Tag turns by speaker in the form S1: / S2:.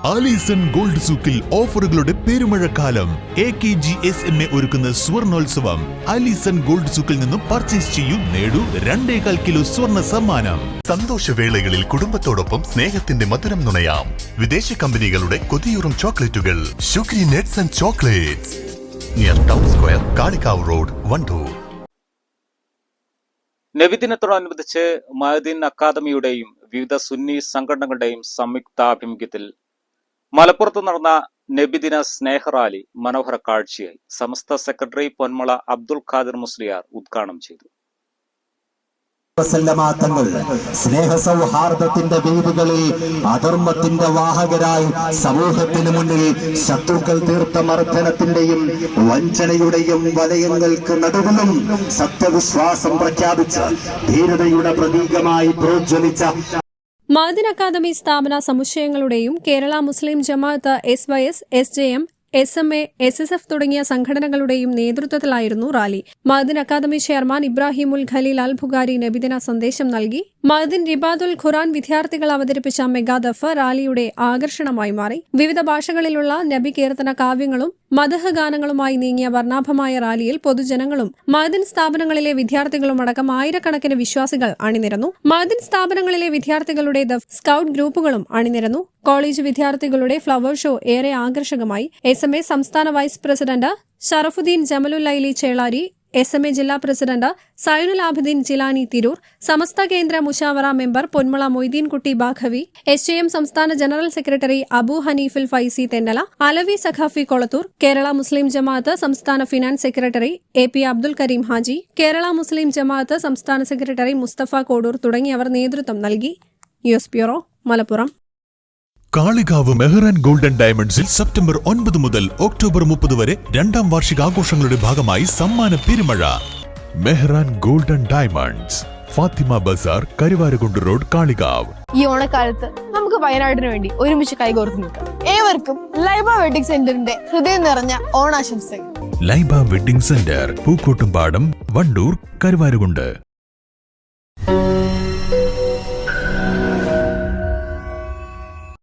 S1: Alison gold സൂക്കിൽ ഓഫറുകളുടെ പെരുമഴക്കാലം. AKGSMA ഒരുക്കുന്ന സ്വർണോത്സവം. ആലീസൺ ഗോൾഡ് സൂക്കിൽ നിന്നും പർച്ചേസ് ചെയ്യൂ, നേടൂ 2.25 കിലോ സ്വർണ്ണ സമ്മാനം. സന്തോഷവേളകളിൽ കുടുംബത്തോടൊപ്പം സ്നേഹത്തിന്റെ മധുരം നുണയാം. വിദേശ കമ്പനികളുടെ കൊതിയൂറും ചോക്ലേറ്റുകൾ. Sugary nets and chocolates near town square, Kalikavu road, Wandoor.
S2: നബിദിനത്തോടനുബന്ധിച്ച് മഅ്ദിൻ അക്കാദമിയുടെയും വിവിധ സുന്നി സംഘടനകളുടെയും സംയുക്താഭിമുഖ്യത്തിൽ മലപ്പുറത്ത് നടന്ന നബിദിന സ്നേഹറാലി മനോഹര കാഴ്ചയായി. സമസ്ത സെക്രട്ടറി പൊന്മള അബ്ദുൽ ഖാദിർ മുസ്ലിയാർ ഉദ്ഘാടനം ചെയ്തു.
S3: തങ്ങൾ സ്നേഹ സൗഹാർദ്ദത്തിന്റെ വേദികളിൽ അധർമ്മത്തിന്റെ വാഹകരായി സമൂഹത്തിന് മുന്നിൽ ശത്രുക്കൾ തീർത്ത മർദ്ദനത്തിന്റെയും വഞ്ചനയുടെയും വലയങ്ങൾക്ക് നടുവിലും സത്യവിശ്വാസം പ്രഖ്യാപിച്ച് ധീരതയുടെ പ്രതീകമായി പ്രോജ്വലിച്ച
S4: മഅ്ദിൻ അക്കാദമി സ്ഥാപന സമുച്ചയങ്ങളുടെയും കേരള മുസ്ലിം ജമാഅത്ത് SYS, SJM, SMA, SSF തുടങ്ങിയ സംഘടനകളുടെയും നേതൃത്വത്തിലായിരുന്നു റാലി. മഅ്ദിൻ അക്കാദമി ചെയർമാൻ ഇബ്രാഹിമുൽ ഖലീൽ അൽ ബുഖാരി നബിദിന സന്ദേശം നൽകി. മഅ്ദിൻ റിബാദുൽ ഖുർആൻ വിദ്യാർത്ഥികൾ അവതരിപ്പിച്ച മെഗാദഫ് റാലിയുടെ ആകർഷണമായി മാറി. വിവിധ ഭാഷകളിലുള്ള നബി കീർത്തന കാവ്യങ്ങളും മദഹ് ഗാനങ്ങളുമായി നീങ്ങിയ വർണ്ണാഭമായ റാലിയിൽ പൊതുജനങ്ങളും മഅ്ദിൻ സ്ഥാപനങ്ങളിലെ വിദ്യാർത്ഥികളും അടക്കം ആയിരക്കണക്കിന് വിശ്വാസികൾ അണിനിരന്നു. മഅ്ദിൻ സ്ഥാപനങ്ങളിലെ വിദ്യാർത്ഥികളുടെ സ്കൌട്ട് ഗ്രൂപ്പുകളും അണിനിരന്നു. കോളേജ് വിദ്യാർത്ഥികളുടെ ഫ്ലവർ ഷോ ഏറെ ആകർഷകമായി. SMA സംസ്ഥാന vice president Sharafuddeen Jamalullaili Chelari, SMA ജില്ലാ president Zainul Abideen Jilani Tirur, Samastha Kendra Mushavara member Ponmala Moideenkutty Baqavi, SJM സംസ്ഥാന ജനറൽ സെക്രട്ടറി അബു ഹനീഫുൽ ഫൈസി തെന്നല, അലവി സഖാഫി കൊളത്തൂർ, കേരള മുസ്ലിം ജമാഅത്ത് സംസ്ഥാന finance secretary AP Abdul Kareem Haji, Kerala Muslim Jamaath സംസ്ഥാന സെക്രട്ടറി മുസ്തഫ കോഡൂർ തുടങ്ങിയവർ നേതൃത്വം നൽകി. News bureau, Malappuram.
S1: Kalikavu Mehran golden ഡയമണ്ട്സിൽ സെപ്റ്റംബർ 9 മുതൽ ഒക്ടോബർ 30 വരെ 2ാം വാർഷികാഘോഷങ്ങളുടെ ഭാഗമായി സമ്മാന പെരുമഴ. Mehran golden diamonds, Fathima Bazar, Karuvarakundu road, Kalikavu.
S5: ഈ ഓണക്കാലത്ത് നമുക്ക് വയനാടിന് വേണ്ടി ഒരുമിച്ച് കൈകോർത്ത് നിൽക്കാം. ഏവർക്കും ലൈബ വെഡിംഗ് സെന്ററിന്റെ ഹൃദയം നിറഞ്ഞ ഓണാശംസകൾ.
S1: Laiba wedding centre, Pookkottumpadam, Wandoor, Karuvarakundu.